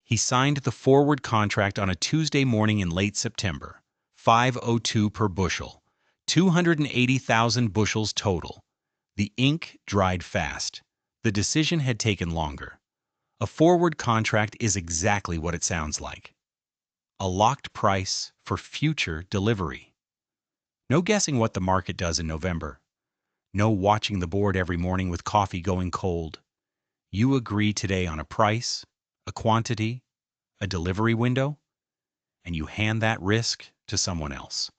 He signed the forward contract on a Tuesday morning in late September. 502 per bushel. 280,000 bushels total. The ink dried fast. The decision had taken longer. A forward contract is exactly what it sounds like. A locked price for future delivery. No guessing what the market does in November. No watching the board every morning with coffee going cold. You agree today on a price, a quantity, a delivery window, and you hand that risk to someone else.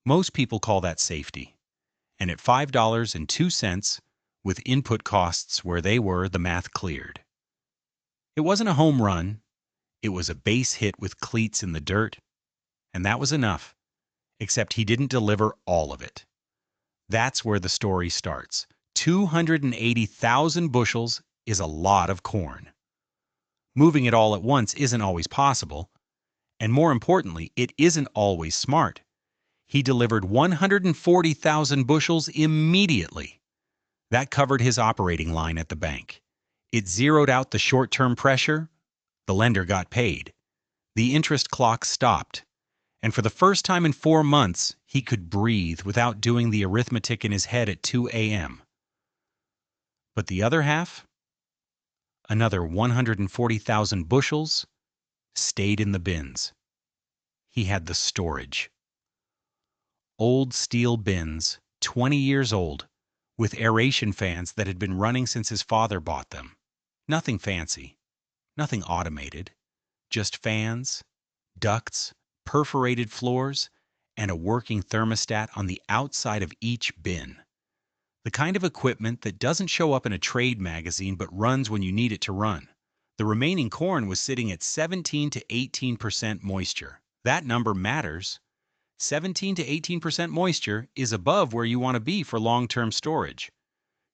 Most people call that safety. And at $5.02, with input costs where they were, the math cleared. It wasn't a home run. It was a base hit with cleats in the dirt. And that was enough, except he didn't deliver all of it. That's where the story starts. 280,000 bushels is a lot of corn. Moving it all at once isn't always possible, and more importantly, it isn't always smart. He delivered 140,000 bushels immediately. That covered his operating line at the bank. It zeroed out the short-term pressure. The lender got paid. The interest clock stopped. And for the first time in 4 months, he could breathe without doing the arithmetic in his head at 2 a.m. But the other half, another 140,000 bushels, stayed in the bins. He had the storage. Old steel bins, 20 years old, with aeration fans that had been running since his father bought them. Nothing fancy, nothing automated, just fans, ducts, perforated floors, and a working thermostat on the outside of each bin. The kind of equipment that doesn't show up in a trade magazine but runs when you need it to run. The remaining corn was sitting at 17 to 18% moisture. That number matters. 17 to 18% moisture is above where you want to be for long-term storage.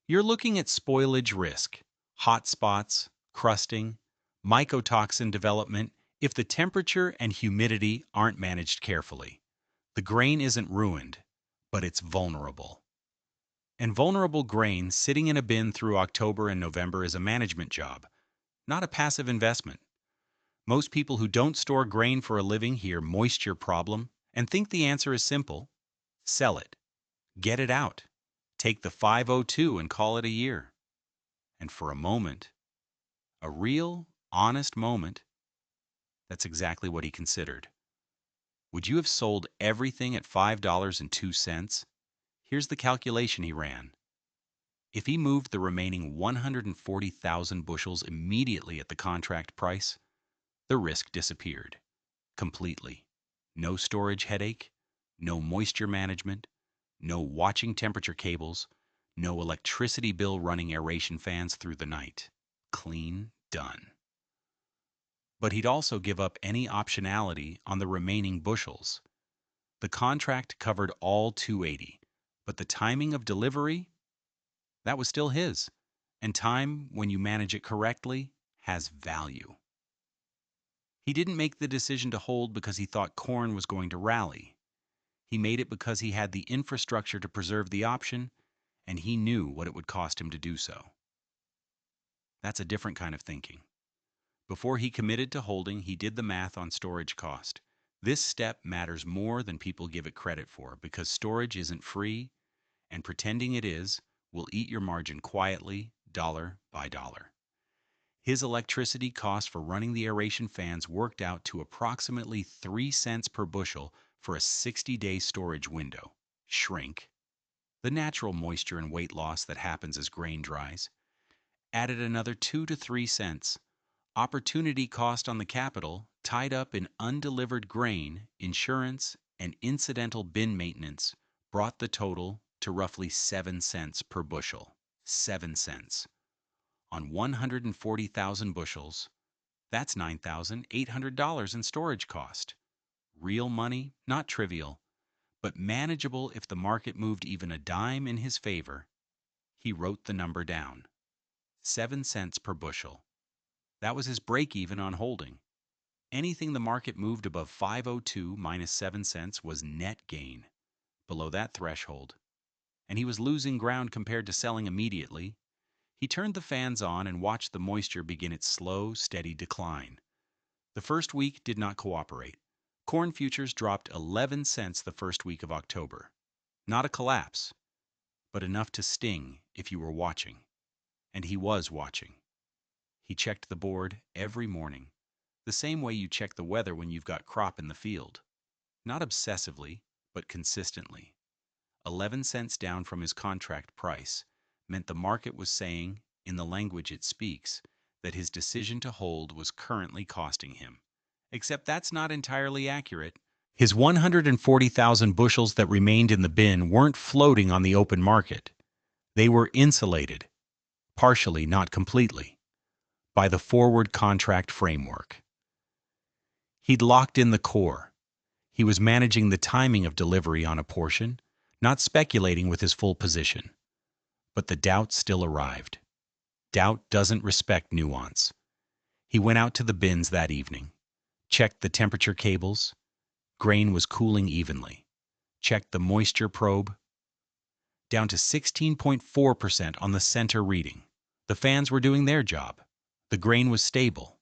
You're looking at spoilage risk, hot spots, crusting, mycotoxin development if the temperature and humidity aren't managed carefully. The grain isn't ruined, but it's vulnerable. And vulnerable grain sitting in a bin through October and November is a management job, not a passive investment. Most people who don't store grain for a living hear moisture problem and think the answer is simple. Sell it. Get it out. Take the 502 and call it a year. And for a moment, a real, honest moment, that's exactly what he considered. Would you have sold everything at $5.02? Here's the calculation he ran. If he moved the remaining 140,000 bushels immediately at the contract price, the risk disappeared. Completely. No storage headache, no moisture management, no watching temperature cables, no electricity bill running aeration fans through the night. Clean done. But he'd also give up any optionality on the remaining bushels. The contract covered all 280, but the timing of delivery, that was still his. And time, when you manage it correctly, has value. He didn't make the decision to hold because he thought corn was going to rally. He made it because he had the infrastructure to preserve the option, and he knew what it would cost him to do so. That's a different kind of thinking. Before he committed to holding, he did the math on storage cost. This step matters more than people give it credit for because storage isn't free, and pretending it is will eat your margin quietly, dollar by dollar. His electricity cost for running the aeration fans worked out to approximately 3 cents per bushel for a 60-day storage window. Shrink. The natural moisture and weight loss that happens as grain dries. Added another 2 to 3 cents. Opportunity cost on the capital tied up in undelivered grain, insurance, and incidental bin maintenance brought the total to roughly 7 cents per bushel. 7 cents. On 140,000 bushels, that's $9,800 in storage cost. Real money, not trivial, but manageable if the market moved even a dime in his favor. He wrote the number down. 7 cents per bushel. That was his break-even on holding. Anything the market moved above 502 minus 7 cents was net gain. Below that threshold. And he was losing ground compared to selling immediately. He turned the fans on and watched the moisture begin its slow, steady decline. The first week did not cooperate. Corn futures dropped 11 cents the first week of October. Not a collapse, but enough to sting if you were watching. And he was watching. He checked the board every morning, the same way you check the weather when you've got crop in the field. Not obsessively, but consistently. 11 cents down from his contract price meant the market was saying, in the language it speaks, that his decision to hold was currently costing him. Except that's not entirely accurate. His 140,000 bushels that remained in the bin weren't floating on the open market. They were insulated, partially, not completely, by the forward contract framework. He'd locked in the core. He was managing the timing of delivery on a portion, not speculating with his full position. But the doubt still arrived. Doubt doesn't respect nuance. He went out to the bins that evening, checked the temperature cables. Grain was cooling evenly. Checked the moisture probe. Down to 16.4% on the center reading. The fans were doing their job. The grain was stable.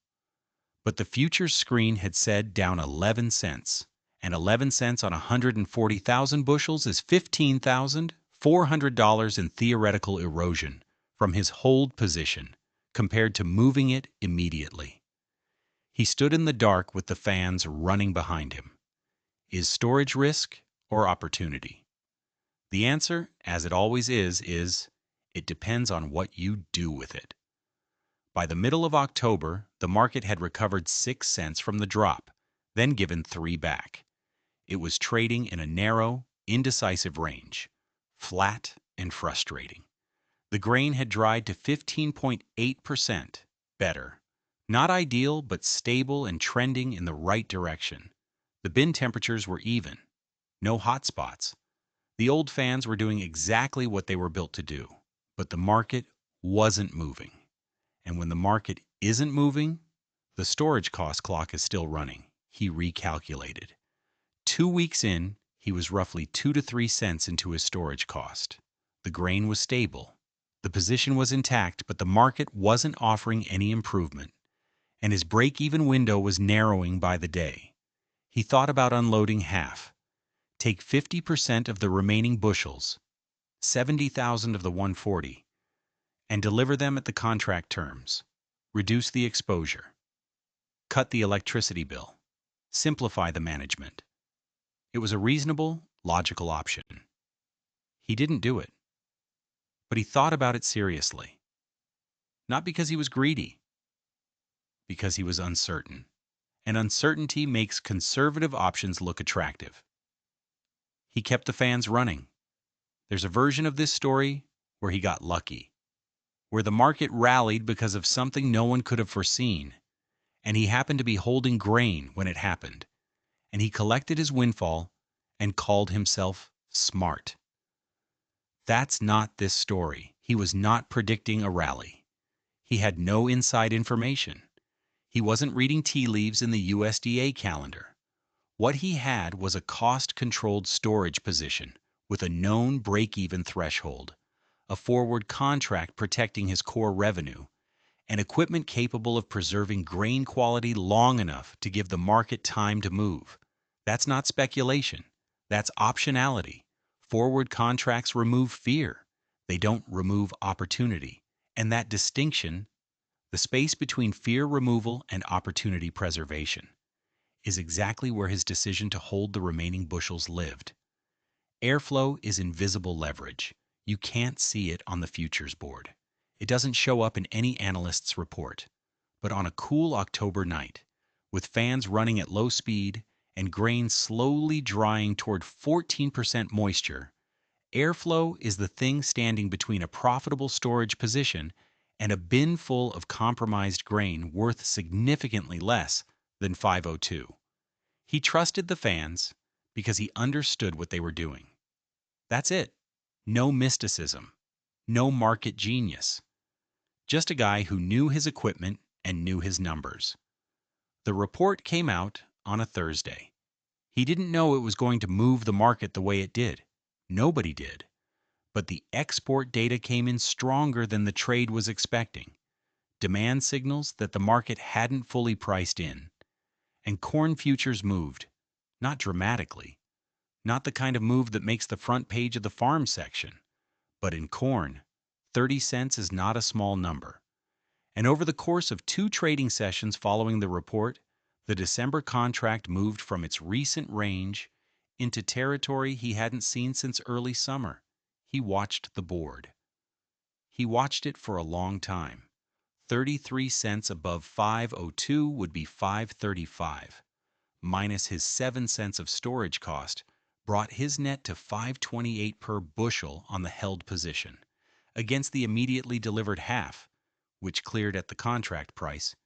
But the futures screen had said down 11 cents. And 11 cents on 140,000 bushels is $15,400 in theoretical erosion from his hold position compared to moving it immediately. He stood in the dark with the fans running behind him. Is storage risk or opportunity? The answer, as it always is it depends on what you do with it. By the middle of October, the market had recovered 6 cents from the drop, then given 3 back. It was trading in a narrow, indecisive range, flat and frustrating. The grain had dried to 15.8%, better. Not ideal, but stable and trending in the right direction. The bin temperatures were even. No hot spots. The old fans were doing exactly what they were built to do. But the market wasn't moving. And when the market isn't moving, the storage cost clock is still running. He recalculated. 2 weeks in, he was roughly 2 to 3 cents into his storage cost. The grain was stable. The position was intact, but the market wasn't offering any improvement. And his break-even window was narrowing by the day. He thought about unloading half. Take 50% of the remaining bushels, 70,000 of the 140, and deliver them at the contract terms. Reduce the exposure. Cut the electricity bill. Simplify the management. It was a reasonable, logical option. He didn't do it. But he thought about it seriously. Not because he was greedy. Because he was uncertain. And uncertainty makes conservative options look attractive. He kept the fans running. There's a version of this story where he got lucky, where the market rallied because of something no one could have foreseen, and he happened to be holding grain when it happened, and he collected his windfall and called himself smart. That's not this story. He was not predicting a rally. He had no inside information. He wasn't reading tea leaves in the USDA calendar. What he had was a cost-controlled storage position with a known break-even threshold, a forward contract protecting his core revenue, and equipment capable of preserving grain quality long enough to give the market time to move. That's not speculation. That's optionality. Forward contracts remove fear. They don't remove opportunity. And that distinction, the space between fear removal and opportunity preservation, is exactly where his decision to hold the remaining bushels lived. Airflow is invisible leverage. You can't see it on the futures board. It doesn't show up in any analyst's report. But on a cool October night, with fans running at low speed and grain slowly drying toward 14% moisture, airflow is the thing standing between a profitable storage position and a bin full of compromised grain worth significantly less than 502. He trusted the fans because he understood what they were doing. That's it. No mysticism. No market genius. Just a guy who knew his equipment and knew his numbers. The report came out on a Thursday. He didn't know it was going to move the market the way it did. Nobody did. but the export data came in stronger than the trade was expecting. Demand signals that the market hadn't fully priced in. And corn futures moved, not dramatically, not the kind of move that makes the front page of the farm section. But in corn, 30 cents is not a small number. And over the course of 2 trading sessions following the report, the December contract moved from its recent range into territory he hadn't seen since early summer. He watched the board. He watched it for a long time. 33 cents above 502 would be 535. Minus his 7 cents of storage cost brought his net to 528 per bushel on the held position, against the immediately delivered half, which cleared at the contract price.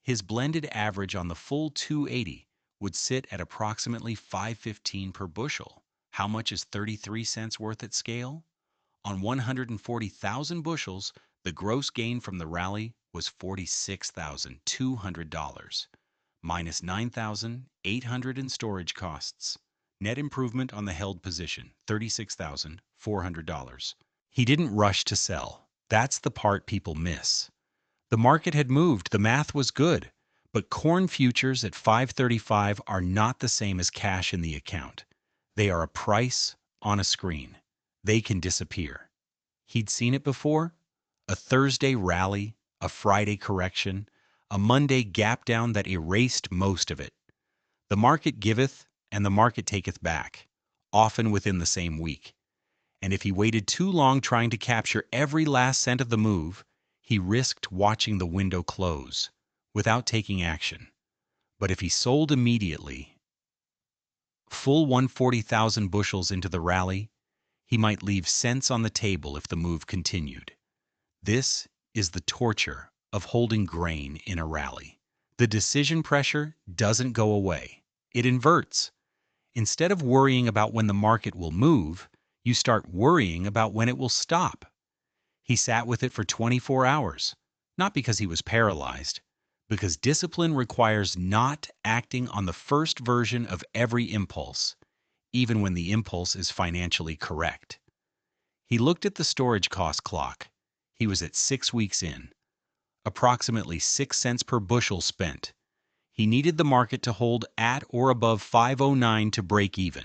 His blended average on the full 280 would sit at approximately 515 per bushel. How much is 33 cents worth at scale? On 140,000 bushels, the gross gain from the rally was $46,200, minus $9,800 in storage costs. Net improvement on the held position, $36,400. He didn't rush to sell. That's the part people miss. The market had moved, the math was good, but corn futures at 535 are not the same as cash in the account. They are a price on a screen. They can disappear. He'd seen it before. A Thursday rally, a Friday correction, a Monday gap down that erased most of it. The market giveth, and the market taketh back, often within the same week. And if he waited too long trying to capture every last cent of the move, he risked watching the window close, without taking action. But if he sold immediately, full 140,000 bushels into the rally, he might leave cents on the table if the move continued. This is the torture of holding grain in a rally. The decision pressure doesn't go away. It inverts. Instead of worrying about when the market will move, you start worrying about when it will stop. He sat with it for 24 hours, not because he was paralyzed, because discipline requires not acting on the first version of every impulse, even when the impulse is financially correct. He looked at the storage cost clock. He was at 6 weeks in, approximately 6 cents per bushel spent. He needed the market to hold at or above 509 to break even.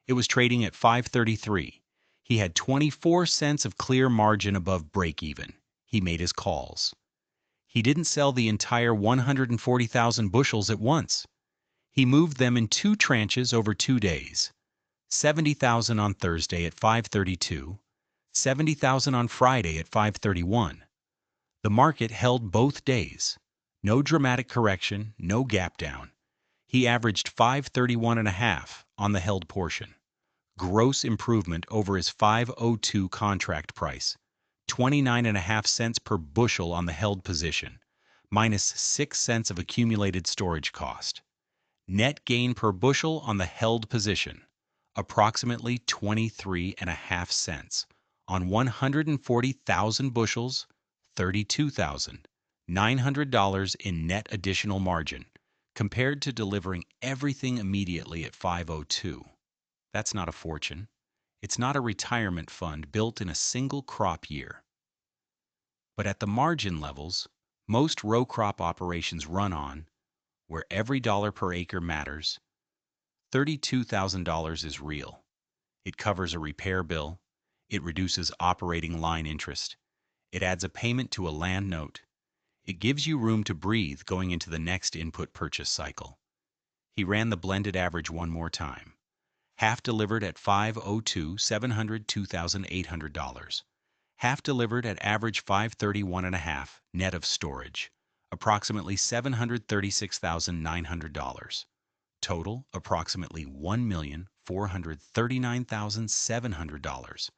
It was trading at 533. He had 24 cents of clear margin above break even. He made his calls. He didn't sell the entire 140,000 bushels at once. He moved them in 2 tranches over 2 days. 70,000 on Thursday at 532, 70,000 on Friday at 531. The market held both days. No dramatic correction, no gap down. He averaged 531.5 on the held portion. Gross improvement over his 502 contract price. 29.5 cents per bushel on the held position, minus 6 cents of accumulated storage cost. Net gain per bushel on the held position, approximately 23.5 cents. On 140,000 bushels, $32,900 in net additional margin, compared to delivering everything immediately at 502. That's not a fortune. It's not a retirement fund built in a single crop year. But at the margin levels, most row crop operations run on, where every dollar per acre matters, $32,000 is real. It covers a repair bill. It reduces operating line interest. It adds a payment to a land note. It gives you room to breathe going into the next input purchase cycle. He ran the blended average one more time. Half delivered at 502, $702,800. Half delivered at average 531.5 net of storage, approximately $736,900. Total, approximately $1,439,700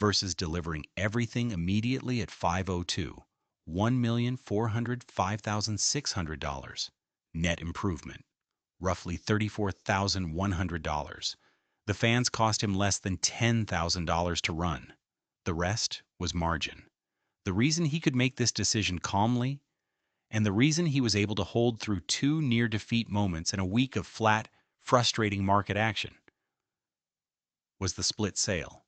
versus delivering everything immediately at 502, $1,405,600. Net improvement, roughly $34,100. The fans cost him less than $10,000 to run. The rest was margin. The reason he could make this decision calmly, and the reason he was able to hold through 2 near-defeat moments in a week of flat, frustrating market action, was the split sale.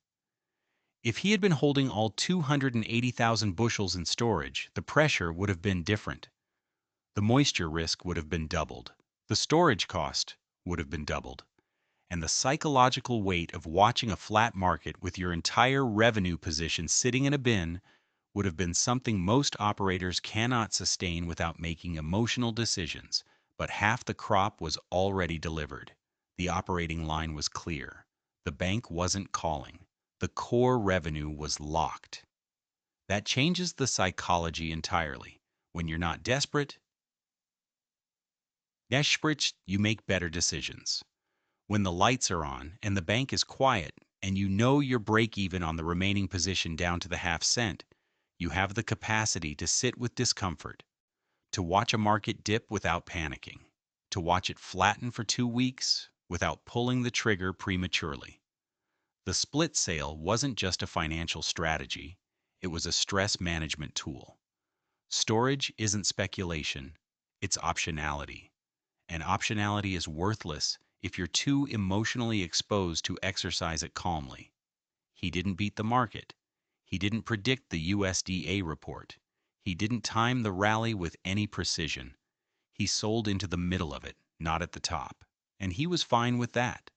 If he had been holding all 280,000 bushels in storage, the pressure would have been different. The moisture risk would have been doubled. The storage cost would have been doubled. And the psychological weight of watching a flat market with your entire revenue position sitting in a bin would have been something most operators cannot sustain without making emotional decisions. But half the crop was already delivered. The operating line was clear. The bank wasn't calling. The core revenue was locked. That changes the psychology entirely. When you're not desperate, you make better decisions. When the lights are on and the bank is quiet and you know you're break even on the remaining position down to the half cent, you have the capacity to sit with discomfort, to watch a market dip without panicking, to watch it flatten for 2 weeks without pulling the trigger prematurely. The split sale wasn't just a financial strategy, it was a stress management tool. Storage isn't speculation, it's optionality. And optionality is worthless if you're too emotionally exposed to exercise it calmly. He didn't beat the market. He didn't predict the USDA report. He didn't time the rally with any precision. He sold into the middle of it, not at the top. And he was fine with that.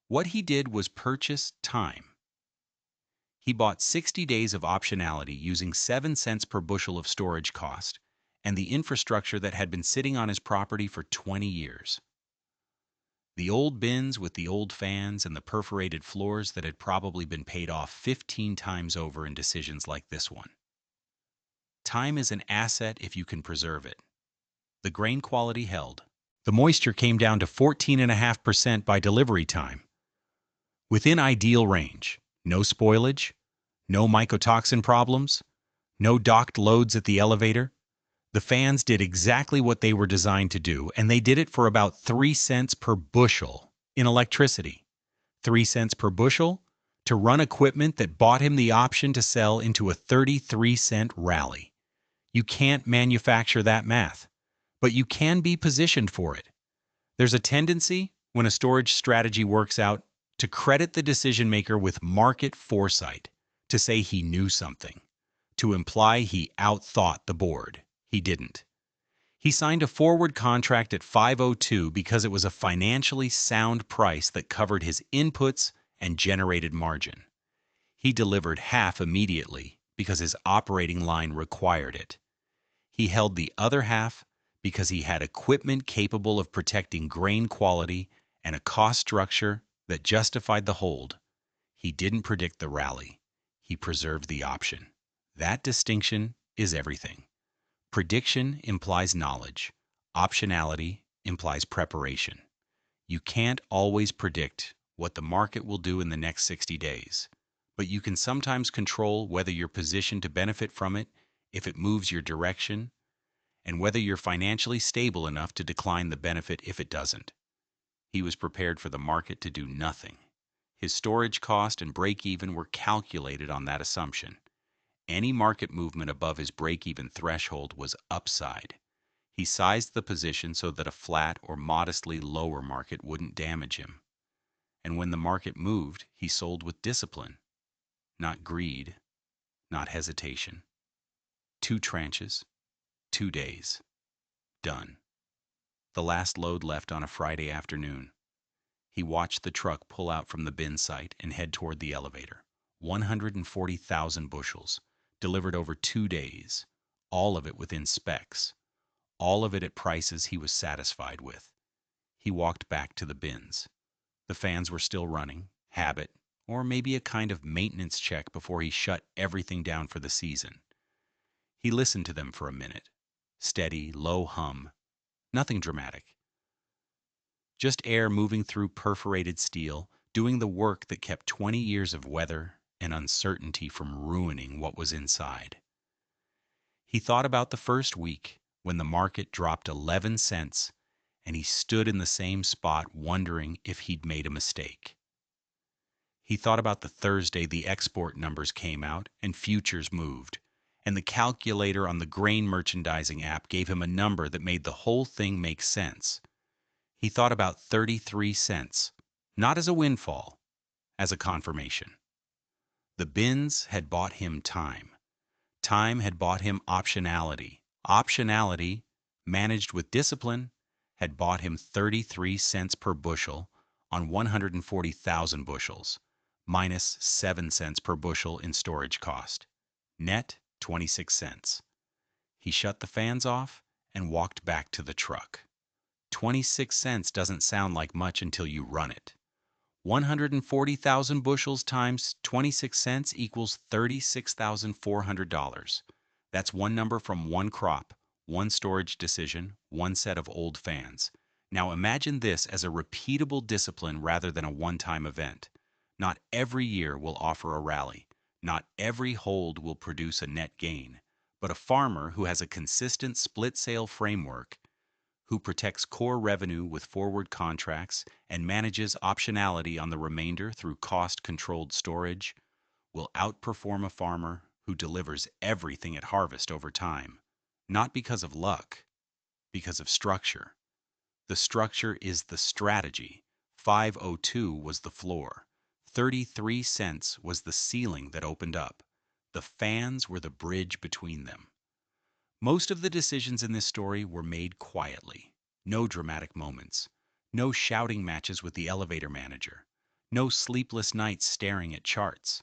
What he did was purchase time. He bought 60 days of optionality using 7 cents per bushel of storage cost and the infrastructure that had been sitting on his property for 20 years. The old bins with the old fans and the perforated floors that had probably been paid off 15 times over in decisions like this one. Time is an asset if you can preserve it. The grain quality held. The moisture came down to 14.5% by delivery time. Within ideal range. No spoilage, no mycotoxin problems, no docked loads at the elevator. The fans did exactly what they were designed to do, and they did it for about 3 cents per bushel in electricity. 3 cents per bushel to run equipment that bought him the option to sell into a 33-cent rally. You can't manufacture that math, but you can be positioned for it. There's a tendency, when a storage strategy works out, to credit the decision maker with market foresight, to say he knew something, to imply he outthought the board. He didn't. He signed a forward contract at 502 because it was a financially sound price that covered his inputs and generated margin. He delivered half immediately because his operating line required it. He held the other half because he had equipment capable of protecting grain quality and a cost structure that justified the hold. He didn't predict the rally. He preserved the option. That distinction is everything. Prediction implies knowledge. Optionality implies preparation. You can't always predict what the market will do in the next 60 days, but you can sometimes control whether you're positioned to benefit from it if it moves your direction, and whether you're financially stable enough to decline the benefit if it doesn't. He was prepared for the market to do nothing. His storage cost and break-even were calculated on that assumption. Any market movement above his break-even threshold was upside. He sized the position so that a flat or modestly lower market wouldn't damage him. And when the market moved, he sold with discipline, not greed, not hesitation. 2 tranches, 2 days. Done. The last load left on a Friday afternoon. He watched the truck pull out from the bin site and head toward the elevator. 140,000 bushels, delivered over 2 days, all of it within specs, all of it at prices he was satisfied with. He walked back to the bins. The fans were still running, habit, or maybe a kind of maintenance check before he shut everything down for the season. He listened to them for a minute. Steady, low hum. Nothing dramatic. Just air moving through perforated steel, doing the work that kept 20 years of weather and uncertainty from ruining what was inside. He thought about the first week when the market dropped 11 cents and he stood in the same spot wondering if he'd made a mistake. He thought about the Thursday the export numbers came out and futures moved, and the calculator on the grain merchandising app gave him a number that made the whole thing make sense. He thought about 33 cents, not as a windfall, as a confirmation. The bins had bought him time. Time had bought him optionality. Optionality, managed with discipline, had bought him 33 cents per bushel on 140,000 bushels, minus 7 cents per bushel in storage cost. Net 26 cents. He shut the fans off and walked back to the truck. 26 cents doesn't sound like much until you run it. 140,000 bushels times 26 cents equals $36,400. That's one number from one crop, one storage decision, one set of old fans. Now imagine this as a repeatable discipline rather than a one-time event. Not every year will offer a rally. Not every hold will produce a net gain. But a farmer who has a consistent split sale framework, who protects core revenue with forward contracts and manages optionality on the remainder through cost-controlled storage, will outperform a farmer who delivers everything at harvest over time, not because of luck, because of structure. The structure is the strategy. 502 was the floor. 33 cents was the ceiling that opened up. The fans were the bridge between them. Most of the decisions in this story were made quietly. No dramatic moments. No shouting matches with the elevator manager. No sleepless nights staring at charts.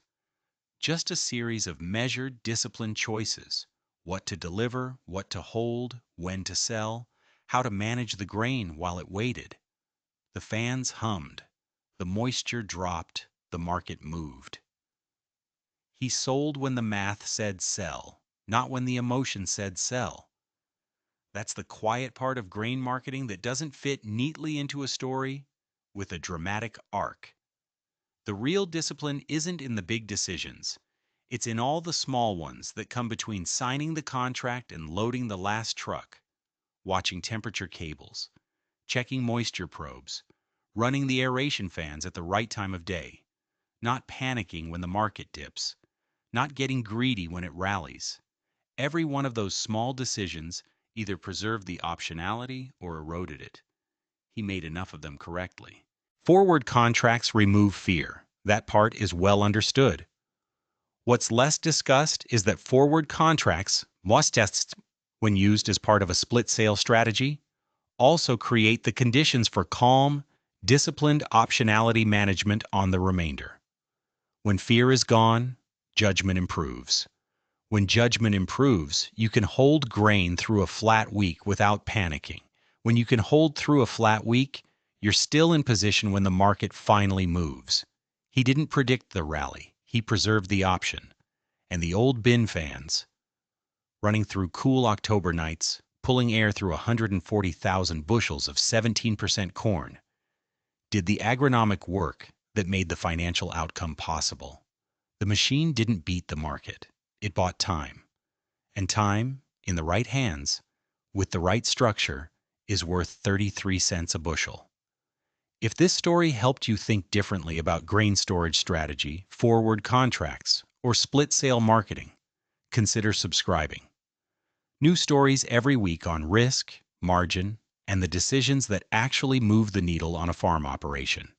Just a series of measured, disciplined choices. What to deliver, what to hold, when to sell, how to manage the grain while it waited. The fans hummed. The moisture dropped. The market moved. He sold when the math said sell, not when the emotion said sell. That's the quiet part of grain marketing that doesn't fit neatly into a story with a dramatic arc. The real discipline isn't in the big decisions. It's in all the small ones that come between signing the contract and loading the last truck, watching temperature cables, checking moisture probes, running the aeration fans at the right time of day, not panicking when the market dips, not getting greedy when it rallies. Every one of those small decisions either preserved the optionality or eroded it. He made enough of them correctly. Forward contracts remove fear. That part is well understood. What's less discussed is that forward contracts, loss tests, when used as part of a split sale strategy, also create the conditions for calm, disciplined optionality management on the remainder. When fear is gone, judgment improves. When judgment improves, you can hold grain through a flat week without panicking. When you can hold through a flat week, you're still in position when the market finally moves. He didn't predict the rally. He preserved the option. And the old bin fans, running through cool October nights, pulling air through 140,000 bushels of 17% corn, did the agronomic work that made the financial outcome possible. The machine didn't beat the market. It bought time. And time, in the right hands, with the right structure, is worth 33 cents a bushel. If this story helped you think differently about grain storage strategy, forward contracts, or split sale marketing, consider subscribing. New stories every week on risk, margin, and the decisions that actually move the needle on a farm operation.